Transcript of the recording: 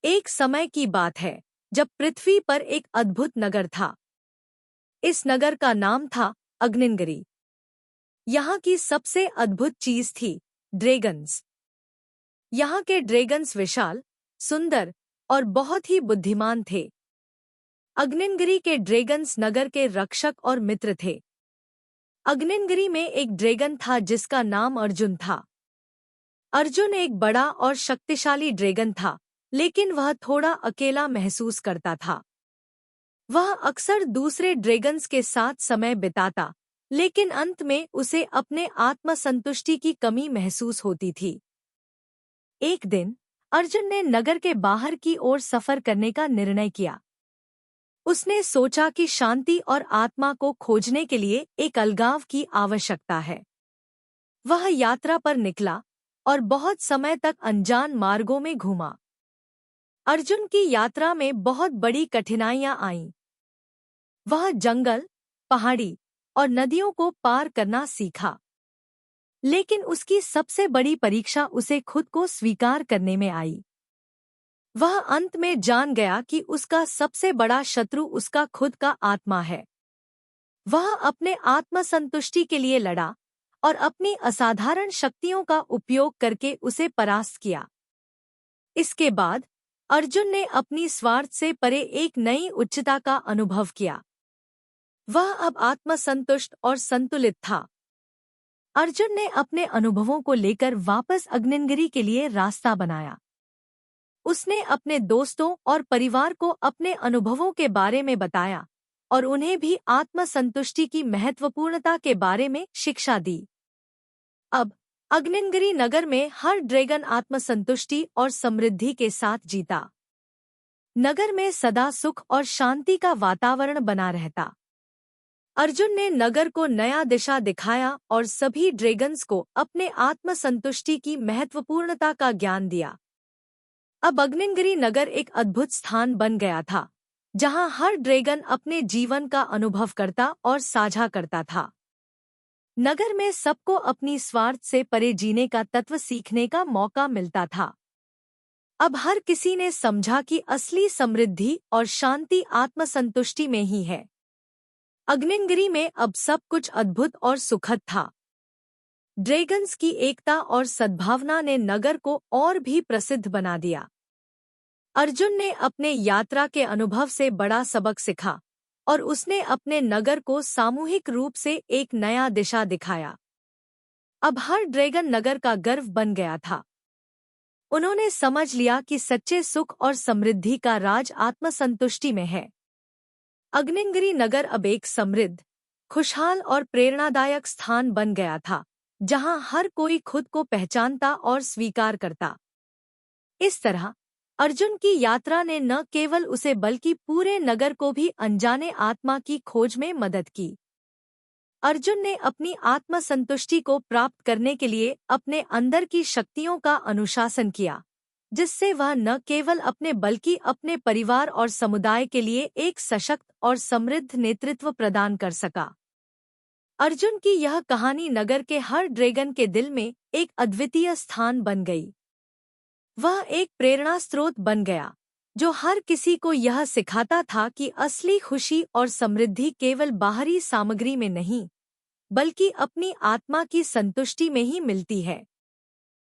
एक समय की बात है जब पृथ्वी पर एक अद्भुत नगर था। इस नगर का नाम था अग्निनगिरी। यहाँ की सबसे अद्भुत चीज थी ड्रैगन्स। यहाँ के ड्रैगन्स विशाल, सुंदर और बहुत ही बुद्धिमान थे। अग्निनगिरी के ड्रैगन्स नगर के रक्षक और मित्र थे। अग्निनगिरी में एक ड्रैगन था जिसका नाम अर्जुन था। अर्जुन एक बड़ा और शक्तिशाली ड्रैगन था, लेकिन वह थोड़ा अकेला महसूस करता था। वह अक्सर दूसरे ड्रैगन्स के साथ समय बिताता, लेकिन अंत में उसे अपने आत्मसंतुष्टि की कमी महसूस होती थी। एक दिन अर्जुन ने नगर के बाहर की ओर सफर करने का निर्णय किया। उसने सोचा कि शांति और आत्मा को खोजने के लिए एक अलगाव की आवश्यकता है। वह यात्रा पर निकला और बहुत समय तक अनजान मार्गों में घूमा। अर्जुन की यात्रा में बहुत बड़ी कठिनाइयां आईं। वह जंगल, पहाड़ी और नदियों को पार करना सीखा, लेकिन उसकी सबसे बड़ी परीक्षा उसे खुद को स्वीकार करने में आई। वह अंत में जान गया कि उसका सबसे बड़ा शत्रु उसका खुद का आत्मा है। वह अपने आत्मसंतुष्टि के लिए लड़ा और अपनी असाधारण शक्तियों का उपयोग करके उसे परास्त किया। इसके बाद अर्जुन ने अपनी स्वार्थ से परे एक नई उच्चता का अनुभव किया। वह अब आत्मसंतुष्ट और संतुलित था। अर्जुन ने अपने अनुभवों को लेकर वापस अग्निनगिरी के लिए रास्ता बनाया। उसने अपने दोस्तों और परिवार को अपने अनुभवों के बारे में बताया और उन्हें भी आत्मसंतुष्टि की महत्वपूर्णता के बारे में शिक्षा दी। अब अग्निनगिरी नगर में हर ड्रैगन आत्मसंतुष्टि और समृद्धि के साथ जीता। नगर में सदा सुख और शांति का वातावरण बना रहता। अर्जुन ने नगर को नया दिशा दिखाया और सभी ड्रैगन्स को अपने आत्मसंतुष्टि की महत्वपूर्णता का ज्ञान दिया। अब अग्निनगिरी नगर एक अद्भुत स्थान बन गया था, जहां हर ड्रैगन अपने जीवन का अनुभव करता और साझा करता था। नगर में सबको अपनी स्वार्थ से परे जीने का तत्व सीखने का मौका मिलता था। अब हर किसी ने समझा कि असली समृद्धि और शांति आत्मसंतुष्टि में ही है। अग्निनगिरी में अब सब कुछ अद्भुत और सुखद था। ड्रैगन्स की एकता और सद्भावना ने नगर को और भी प्रसिद्ध बना दिया। अर्जुन ने अपने यात्रा के अनुभव से बड़ा सबक सीखा और उसने अपने नगर को सामूहिक रूप से एक नया दिशा दिखाया। अब हर ड्रैगन नगर का गर्व बन गया था। उन्होंने समझ लिया कि सच्चे सुख और समृद्धि का राज आत्मसंतुष्टि में है। अग्निनगिरी नगर अब एक समृद्ध, खुशहाल और प्रेरणादायक स्थान बन गया था, जहां हर कोई खुद को पहचानता और स्वीकार करता। इस तरह अर्जुन की यात्रा ने न केवल उसे बल्कि पूरे नगर को भी अनजाने आत्मा की खोज में मदद की। अर्जुन ने अपनी आत्मसंतुष्टि को प्राप्त करने के लिए अपने अंदर की शक्तियों का अनुशासन किया, जिससे वह न केवल अपने बल्कि अपने परिवार और समुदाय के लिए एक सशक्त और समृद्ध नेतृत्व प्रदान कर सका। अर्जुन की यह कहानी नगर के हर ड्रैगन के दिल में एक अद्वितीय स्थान बन गई। वह एक प्रेरणा स्रोत बन गया, जो हर किसी को यह सिखाता था कि असली खुशी और समृद्धि केवल बाहरी सामग्री में नहीं, बल्कि अपनी आत्मा की संतुष्टि में ही मिलती है।